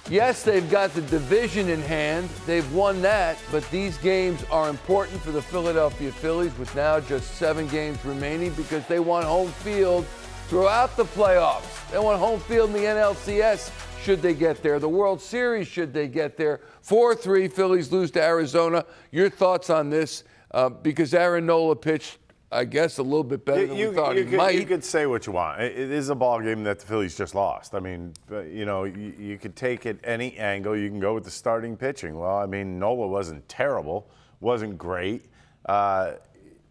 Yes, they've got the division in hand. They've won that, but these games are important for the Philadelphia Phillies with now just 7 games remaining because they want home field throughout the playoffs. They want home field in the NLCS should they get there. The World Series should they get there. 4-3, Phillies lose to Arizona. Your thoughts on this? Because Aaron Nola pitched, I guess, a little bit better than we thought he might. You could say what you want. It is a ball game that the Phillies just lost. I mean, you could take it any angle. You can go with the starting pitching. Well, I mean, Nola wasn't terrible, wasn't great. But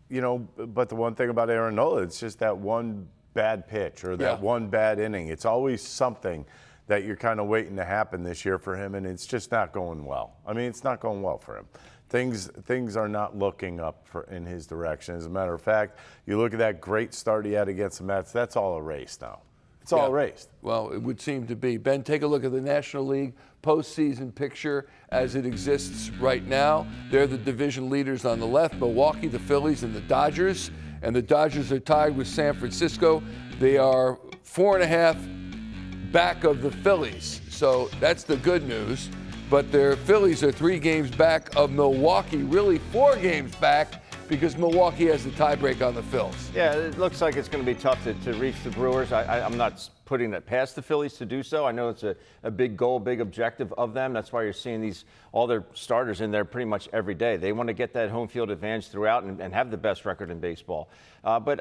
the one thing about Aaron Nola, it's just that one bad pitch or that one bad inning. It's always something that you're kind of waiting to happen this year for him, and it's just not going well. I mean, it's not going well for him. Things are not looking up in his direction. As a matter of fact, you look at that great start he had against the Mets, that's all erased now. It's all erased. Well, it would seem to be. Ben, take a look at the National League postseason picture as it exists right now. They're the division leaders on the left, Milwaukee, the Phillies, and the Dodgers. And the Dodgers are tied with San Francisco. They are 4.5 back of the Phillies. So that's the good news. But their Phillies are 3 games back of Milwaukee, really 4 games back because Milwaukee has the tiebreak on the Phils. Yeah, it looks like it's going to be tough to reach the Brewers. I'm not putting it past the Phillies to do so. I know it's a big goal, big objective of them. That's why you're seeing all their starters in there pretty much every day. They want to get that home field advantage throughout and have the best record in baseball. But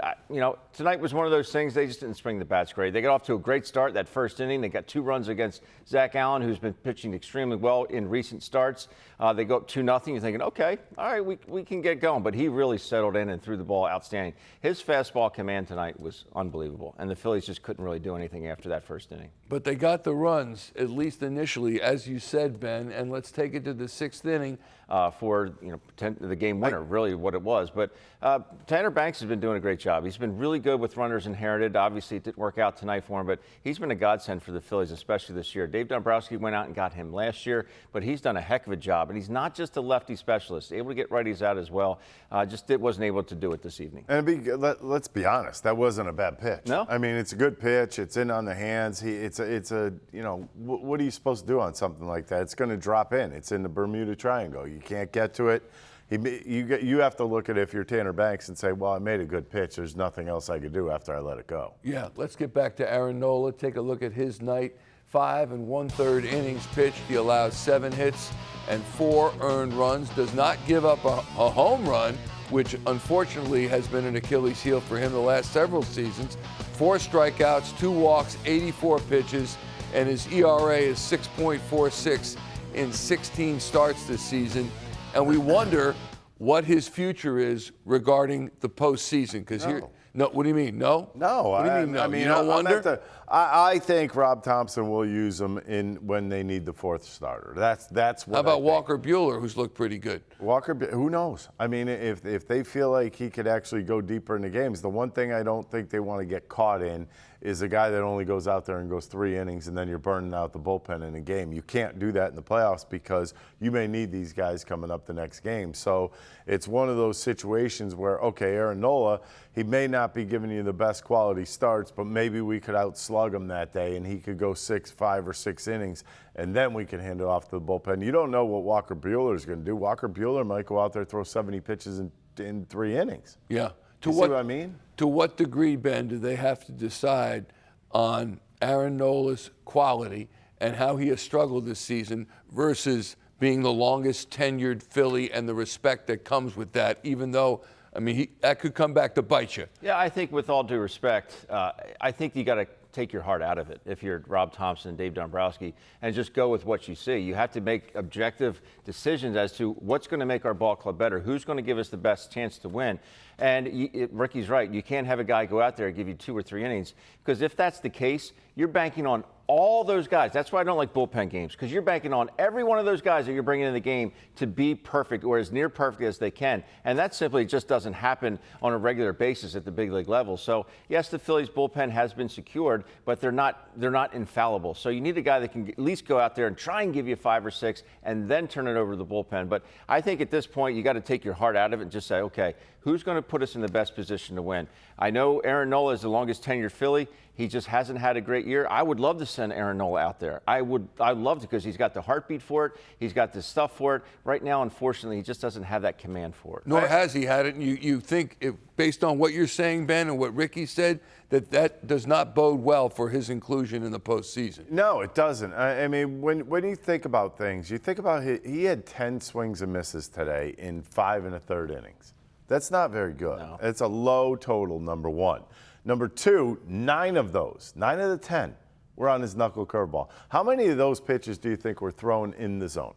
tonight was one of those things. They just didn't swing the bats great. They got off to a great start that first inning. They got 2 runs against Zac Gallen, who's been pitching extremely well in recent starts. They go up 2-0. You're thinking, okay, all right, we can get going. But he really settled in and threw the ball outstanding. His fastball command tonight was unbelievable, and the Phillies just couldn't really do anything after that first inning. But they got the runs, at least initially, as you said, Ben, and let's take it to the 6th inning. For the game winner, really what it was. But Tanner Banks has been doing a great job. He's been really good with runners inherited. Obviously, it didn't work out tonight for him, but he's been a godsend for the Phillies, especially this year. Dave Dombrowski went out and got him last year, but he's done a heck of a job. And he's not just a lefty specialist, able to get righties out as well. Just wasn't able to do it this evening. And let's be honest, that wasn't a bad pitch. No, I mean, it's a good pitch. It's in on the hands. What are you supposed to do on something like that? It's going to drop in. It's in the Bermuda Triangle. You can't get to it. You have to look at it if you're Tanner Banks and say, well, I made a good pitch. There's nothing else I could do after I let it go. Yeah, let's get back to Aaron Nola. Take a look at his night. 5 1/3 innings pitched. He allows 7 hits and 4 earned runs. Does not give up a home run, which unfortunately has been an Achilles heel for him the last several seasons. 4 strikeouts, 2 walks, 84 pitches, and his ERA is 6.46 in 16 starts this season. And we wonder what his future is regarding the postseason. Because no, what do you mean? No? No. What do you mean? No. I mean, you don't wonder? I think Rob Thomson will use him when they need the 4th starter. That's what. How about Walker Buehler, who's looked pretty good? Walker, who knows? I mean, if they feel like he could actually go deeper into games, the one thing I don't think they want to get caught in is a guy that only goes out there and goes 3 innings and then you're burning out the bullpen in a game. You can't do that in the playoffs because you may need these guys coming up the next game. So it's one of those situations where, okay, Aaron Nola, he may not be giving you the best quality starts, but maybe we could outslug him that day and he could go 5 or 6 innings and then we can hand it off to the bullpen. You don't know what Walker Buehler is going to do. Walker Buehler might go out there and throw 70 pitches in 3 innings. Yeah. See what I mean? To what degree, Ben, do they have to decide on Aaron Nola's quality and how he has struggled this season versus being the longest tenured Philly and the respect that comes with that, even though, I mean, that could come back to bite you. Yeah, I think with all due respect, I think you got to take your heart out of it if you're Rob Thomson and Dave Dombrowski and just go with what you see. You have to make objective decisions as to what's going to make our ball club better, who's going to give us the best chance to win. And Ricky's right. You can't have a guy go out there and give you 2 or 3 innings because if that's the case, you're banking on all those guys. That's why I don't like bullpen games because you're banking on every one of those guys that you're bringing in the game to be perfect or as near perfect as they can. And that simply just doesn't happen on a regular basis at the big league level. So, yes, the Phillies bullpen has been secured, but they're not infallible. So you need a guy that can at least go out there and try and give you 5 or 6 and then turn it over to the bullpen. But I think at this point, you got to take your heart out of it and just say, okay, who's going to put us in the best position to win? I know Aaron Nola is the longest tenured Philly. He just hasn't had a great year. I would love to send Aaron Nola out there. I'd love to, because he's got the heartbeat for it. He's got the stuff for it. Right now, unfortunately, he just doesn't have that command for it. Nor has he had it. And you think, based on what you're saying, Ben, and what Ricky said, that does not bode well for his inclusion in the postseason. No, it doesn't. I mean, when you think about things, you think about he had 10 swings and misses today in 5 1/3 innings. That's not very good. No. It's a low total, number one. Number two, 9 of the 10 were on his knuckle curveball. How many of those pitches do you think were thrown in the zone?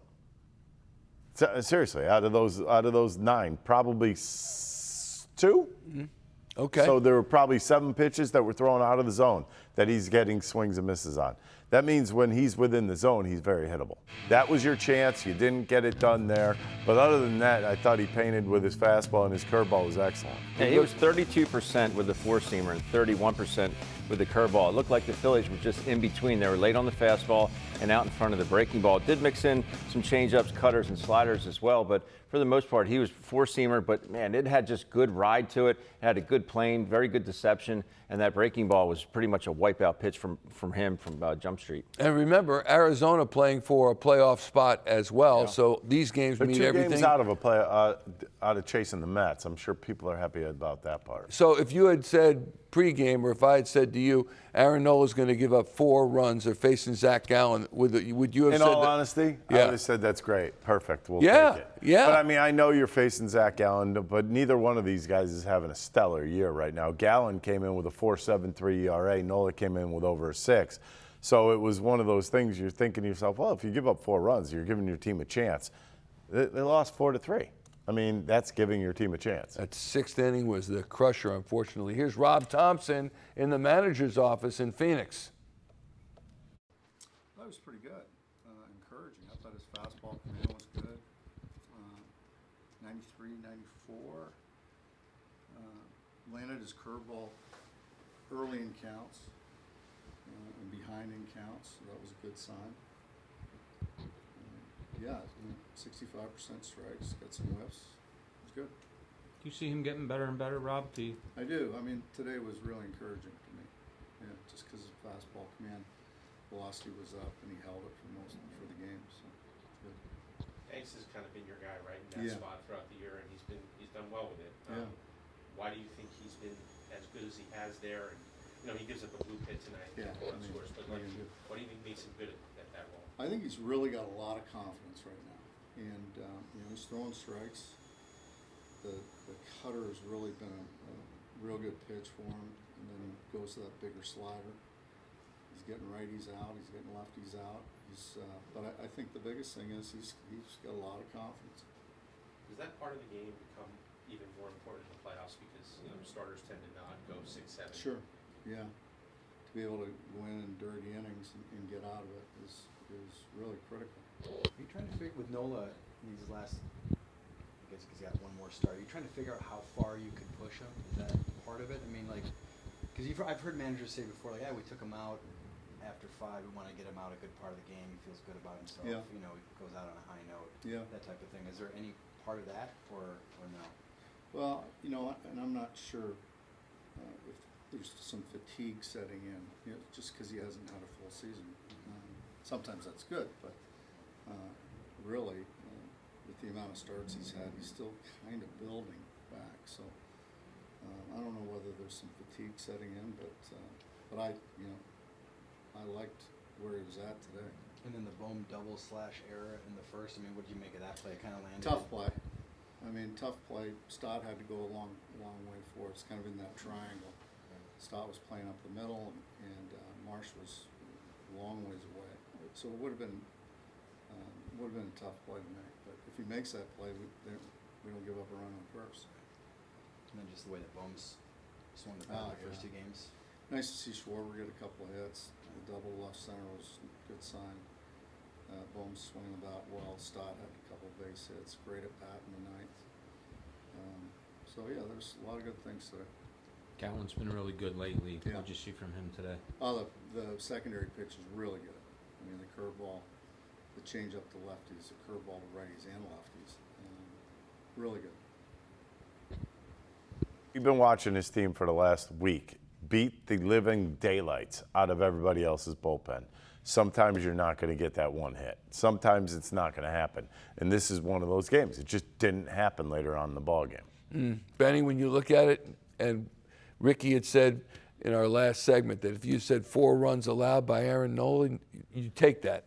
Seriously, out of those 9, probably 2? Mm-hmm. Okay. So there were probably 7 pitches that were thrown out of the zone that he's getting swings and misses on. That means when he's within the zone, he's very hittable. That was your chance. You didn't get it done there. But other than that, I thought he painted with his fastball, and his curveball was excellent. Yeah, he was 32% with the four-seamer and 31% with the curveball. It looked like the Phillies were just in between. They were late on the fastball and out in front of the breaking ball. It did mix in some changeups, cutters, and sliders as well, but for the most part, he was four-seamer, but man, it had just good ride to it. It had a good plane, very good deception, and that breaking ball was pretty much a wipeout pitch from him from Jump Street. And remember, Arizona playing for a playoff spot as well, so these games They're mean 2 everything. games out of chasing the Mets. I'm sure people are happy about that part. So if you had said pregame, or if I had said to you, Aaron Nola's going to give up 4 runs, or facing Zac Gallen, would you have In said all that? honesty, I Yeah. would have said that's great, perfect, we'll Yeah, take it. yeah. But I mean, I know you're facing Zac Gallen, but neither one of these guys is having a stellar year right now. Gallen came in with a 4.73 ERA. Nola came in with over a 6. So it was one of those things you're thinking to yourself, well, if you give up 4 runs, you're giving your team a chance. They lost 4-3. I mean, that's giving your team a chance. That 6th inning was the crusher, unfortunately. Here's Rob Thomson in the manager's office in Phoenix. That was pretty good, encouraging. I thought his fastball command was good. 93, 94. Landed his curveball early in counts and behind in counts, so that was a good sign. Yeah, 65% strikes, got some whiffs. It was good. Do you see him getting better and better, Rob? I do. I mean, today was really encouraging to me. Yeah, just because his fastball command velocity was up and he held it for the game. So good. Ace has kind of been your guy, right, in that spot throughout the year, and he's done well with it. Why do you think he's been as good as he has there? And, he gives up a blue hit tonight. Yeah, Scores, but what do you think makes him good at that role? I think he's really got a lot of confidence right now, and he's throwing strikes. The cutter has really been a real good pitch for him, and then he goes to that bigger slider. He's getting righties out, he's getting lefties out. But I think the biggest thing is he's got a lot of confidence. Does that part of the game become even more important in the playoffs because starters tend to not go 6, 7? Sure, yeah. To be able to win in dirty innings and get out of it is really critical. Are you trying to figure with Nola in these last, I guess because he got one more start, are you trying to figure out how far you could push him? Is that part of it? I mean, because I've heard managers say before, we took him out after 5, we want to get him out a good part of the game, he feels good about himself, Yeah. he goes out on a high note, that type of thing. Is there any part of that or no? Well, and I'm not sure if there's some fatigue setting in, just because he hasn't had a full season. Sometimes that's good, but really, with the amount of starts he's had, he's still kind of building back. So I don't know whether there's some fatigue setting in, but I liked where he was at today. And then the Bohm double / error in the first, I mean, what did you make of that play? It kind of landed. Tough play. Tough play. Stott had to go a long way for it. It's kind of in that triangle. Stott was playing up the middle, and Marsh was a long ways away. So it would have been a tough play to make. But if he makes that play, we don't give up a run on first. And then just the way that Bohm's swung the bat in the first 2 games. Nice to see Schwarber get a couple of hits. The double left center was a good sign. Bohm swinging the bat well. Stott had a couple of base hits. Great at bat in the 9th. So yeah, there's a lot of good things today. Gallen's been really good lately. Yeah. What did you see from him today? Oh, the secondary pitch is really good. The curveball, the changeup to lefties, the curveball to righties and lefties. Really good. We've been watching this team for the last week beat the living daylights out of everybody else's bullpen. Sometimes you're not going to get that one hit. Sometimes it's not going to happen. And this is one of those games. It just didn't happen later on in the ballgame. Benny, when you look at it, and Ricky had said in our last segment that if you said 4 runs allowed by Aaron Nola, you take that.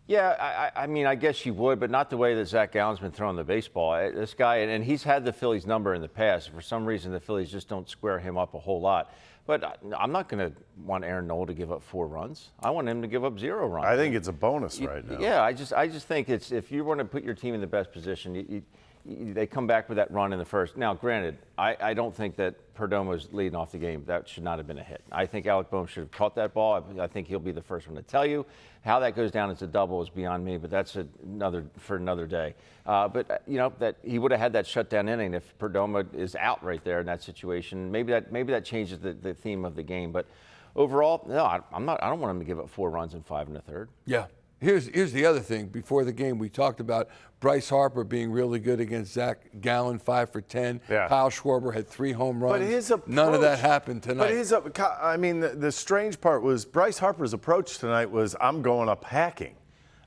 Yeah, I mean, I guess you would, but not the way that Zac Gallen's been throwing the baseball. This guy, and he's had the Phillies number in the past. For some reason, the Phillies just don't square him up a whole lot. But I'm not going to want Aaron Nola to give up 4 runs. I want him to give up 0 runs. I think it's a bonus right now. Yeah, I just think it's, if you want to put your team in the best position, they come back with that run in the first. Now, granted, I don't think that Perdomo's leading off the game. That should not have been a hit. I think Alec Bohm should have caught that ball. I think he'll be the first one to tell you. How that goes down as a double is beyond me, but that's for another day. But you know that he would have had that shutdown inning if Perdomo is out right there in that situation. Maybe that changes the theme of the game. But overall, no, I don't want him to give up 4 runs in 5 1/3. Yeah. Here's the other thing. Before the game, we talked about Bryce Harper being really good against Zac Gallen, 5 for 10. Yeah. Kyle Schwarber had 3 home runs. But his approach, none of that happened tonight. But the strange part was Bryce Harper's approach tonight was, I'm going up hacking.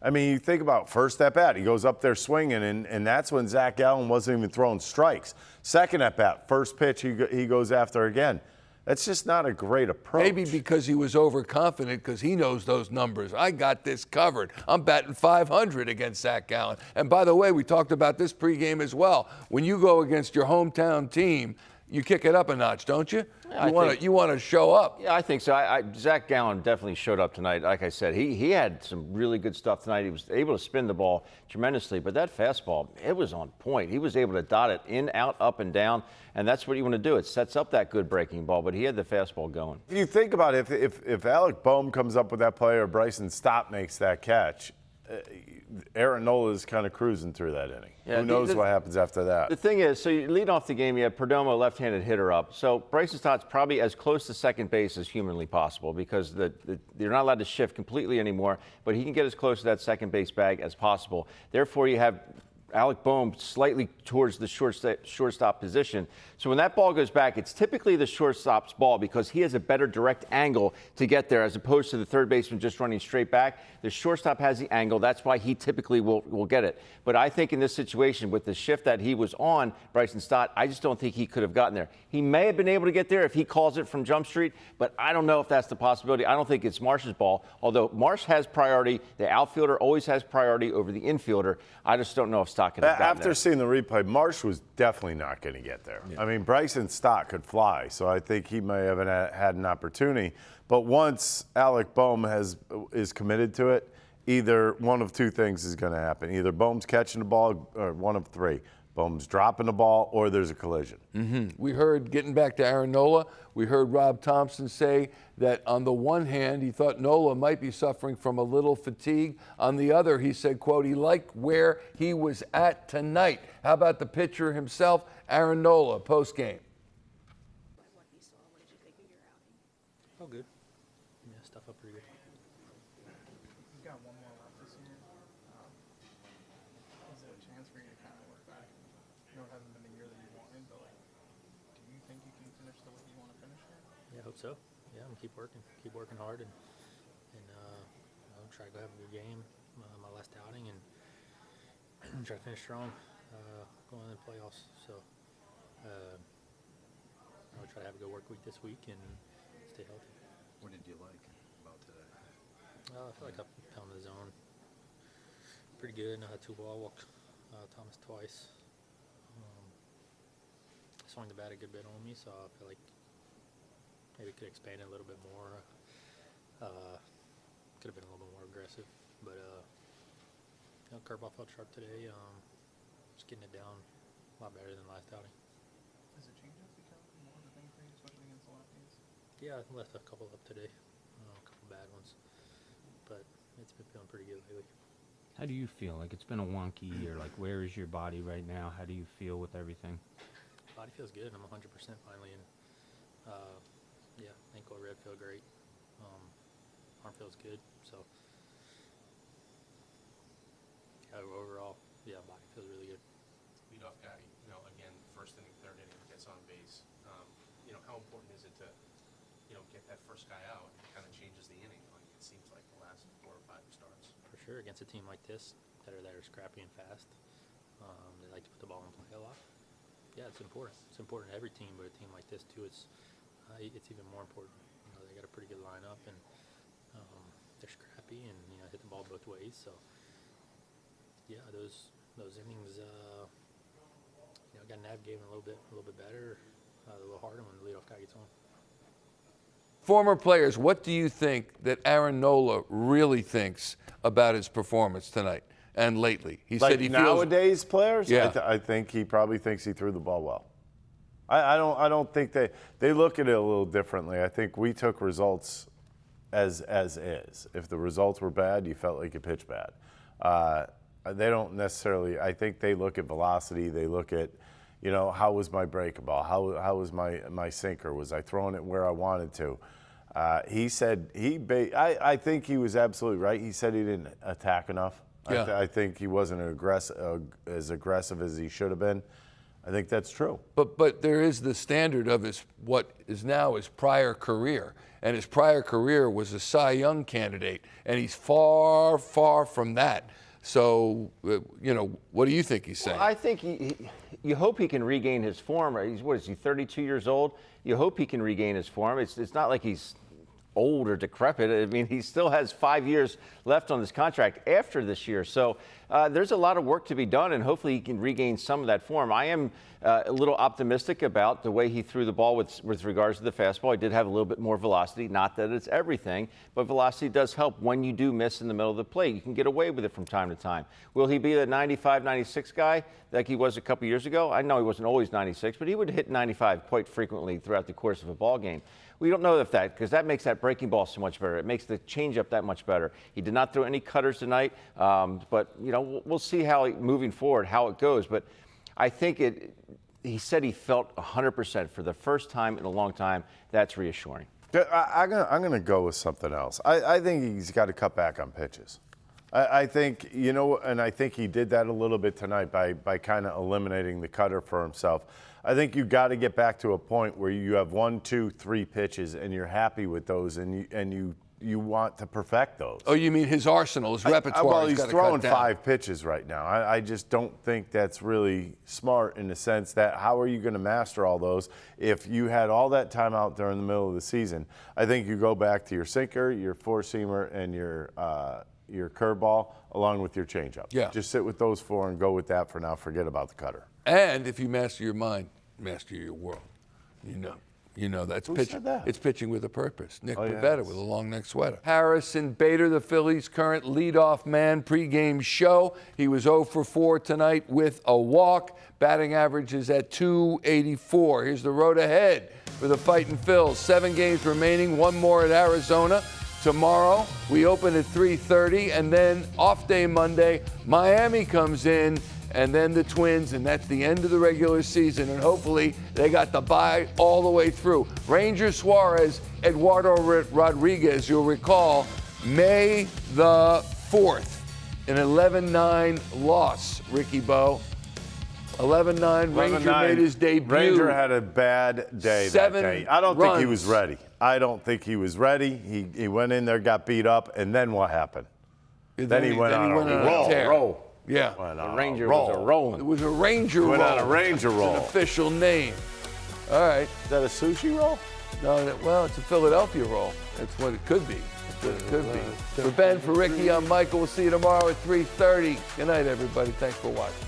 I mean, you think about first at bat, he goes up there swinging, and that's when Zac Gallen wasn't even throwing strikes. Second at bat, first pitch, he goes after again. That's just not a great approach. Maybe because he was overconfident because he knows those numbers. I got this covered. I'm batting 500 against Zac Gallen. And by the way, we talked about this pregame as well. When you go against your hometown team, you kick it up a notch, don't you? You want to show up. Yeah, I think so. Zac Gallen definitely showed up tonight. Like I said, he had some really good stuff tonight. He was able to spin the ball tremendously, but that fastball, it was on point. He was able to dot it in, out, up, and down, and that's what you want to do. It sets up that good breaking ball, but he had the fastball going. If you think about it, if Alec Bohm comes up with that play or Bryson Stott makes that catch, Aaron Nola is kind of cruising through that inning. Yeah, Who knows what happens after that? The thing is, so you lead off the game, you have Perdomo, left-handed hitter up. So Bryson Stott's probably as close to second base as humanly possible because you're not allowed to shift completely anymore, but he can get as close to that second base bag as possible. Therefore, you have Alec Bohm slightly towards the shortstop position. So when that ball goes back, it's typically the shortstop's ball because he has a better direct angle to get there as opposed to the third baseman just running straight back. The shortstop has the angle. That's why he typically will get it. But I think in this situation, with the shift that he was on, Bryson Stott, I just don't think he could have gotten there. He may have been able to get there if he calls it from Jump Street, but I don't know if that's the possibility. I don't think it's Marsh's ball, although Marsh has priority. The outfielder always has priority over the infielder. I just don't know if Stott could have gotten there. After seeing the replay, Marsh was definitely not going to get there. Yeah. I mean, Bryson Stott could fly, so I think he may have had an opportunity. But once Alec Bohm is committed to it, either one of 2 things is going to happen. Either Bohm's catching the ball, or one of 3. Bohm's dropping the ball, or there's a collision. Mm-hmm. We heard, getting back to Aaron Nola, we heard Rob Thomson say that on the one hand, he thought Nola might be suffering from a little fatigue. On the other, he said, quote, he liked where he was at tonight. How about the pitcher himself, Aaron Nola, postgame? Oh, good. Yeah, stuff up pretty good. You've got one more left this year. Is there a chance for you to kind of work back? I know it hasn't been the year that you wanted, but like, do you think you can finish the way you want to finish here? Yeah, I hope so. Yeah, I'm gonna keep working hard, and try to go have a good game. My last outing, and try to finish strong going in the playoffs. So I'll try to have a good work week this week and stay healthy. What did you like about today? I feel like I found the zone pretty good. I had 2 ball. Walked Thomas twice. Swung the bat a good bit on me, so I feel like maybe could expand it a little bit more. Could have been a little bit more aggressive, but curveball felt sharp today. Just getting it down a lot better than last outing. Does it change up become more of a thing for you, especially against the lefties? Yeah, I left a couple up today, a couple bad ones, but it's been feeling pretty good lately. How do you feel? Like, it's been a wonky year. Like, where is your body right now? How do you feel with everything? Body feels good. I'm 100% finally, and yeah, ankle rib feel great. Arm feels good. So yeah, overall, yeah, body feels really good. Leadoff guy, again, first inning, third inning, gets on base. how important is it to, get that first guy out? It kind of changes the inning. Like it seems like the last 4 or 5 starts. For sure, against a team like this that are scrappy and fast, they like to put the ball in play a lot. Yeah, it's important. It's important to every team, but a team like this too, it's even more important. They got a pretty good lineup, and they're scrappy and hit the ball both ways. So yeah, those innings, got to navigate them a little bit better, a little harder when the leadoff guy gets home. Former players, what do you think that Aaron Nola really thinks about his performance tonight and lately? He said he nowadays players. Yeah. I think he probably thinks he threw the ball well. I don't think they look at it a little differently. I think we took results as is. If the results were bad, you felt like you pitched bad. They don't necessarily. I think they look at velocity. They look at, how was my breaking ball? How was my sinker? Was I throwing it where I wanted to? He said I think he was absolutely right. He said he didn't attack enough. Yeah. I think he wasn't as aggressive as he should have been. I think that's true. But there is the standard of what is now his prior career, and his prior career was a Cy Young candidate, and he's far, far from that. So, what do you think he's saying? Well, I think you hope he can regain his form. Is he 32 years old? You hope he can regain his form. It's not like he's old or decrepit. I mean, he still has 5 years left on this contract after this year. So there's a lot of work to be done, and hopefully he can regain some of that form. I am a little optimistic about the way he threw the ball with regards to the fastball. He did have a little bit more velocity. Not that it's everything, but velocity does help when you do miss in the middle of the plate. You can get away with it from time to time. Will he be the 95, 96 guy like he was a couple years ago? I know he wasn't always 96, but he would hit 95 quite frequently throughout the course of a ball game. We don't know because that makes that breaking ball so much better. It makes the changeup that much better. He did not throw any cutters tonight, but we'll see how moving forward how it goes. But I think he said he felt 100% for the first time in a long time. That's reassuring. I'm gonna go with something else. I think he's got to cut back on pitches. I think, and I think he did that a little bit tonight by kind of eliminating the cutter for himself. I think you got to get back to a point where you have 1, 2, 3 pitches and you're happy with those, and you want to perfect those. Oh, you mean his arsenal, his repertoire? Well, he's throwing 5 pitches right now. I just don't think that's really smart in the sense that how are you going to master all those if you had all that time out during the middle of the season? I think you go back to your sinker, your four-seamer, and your curveball along with your changeup. Yeah. Just sit with those 4 and go with that for now. Forget about the cutter. And if you master your mind, master your world. That's Who pitching. said that? It's pitching with a purpose. Nick Oh, Pivetta yes. with a long neck sweater. Harrison Bader, the Phillies' current leadoff man, pregame show. He was 0 for 4 tonight with a walk. Batting average is at .284. Here's the road ahead for the Fightin' Phils. 7 games remaining, 1 more at Arizona. Tomorrow, we open at 3:30, and then off day Monday, Miami comes in, and then the Twins, and that's the end of the regular season. And hopefully, they got the bye all the way through. Ranger Suarez, Eduardo Rodriguez, you'll recall, May the 4th, an 11-9 loss, Ricky Bo. 11-9, Ranger made his debut. Ranger had a bad day that day. I don't think he was ready. He went in there, got beat up, and then what happened? Then he went on a roll. Yeah. The Ranger was a rolling. It was a Ranger roll. Went on a Ranger roll. It's an official name. All right. Is that a sushi roll? No, it's a Philadelphia roll. That's what it could be. That's what it could be. For Ben, for Ricky, I'm Michael. We'll see you tomorrow at 3:30. Good night, everybody. Thanks for watching.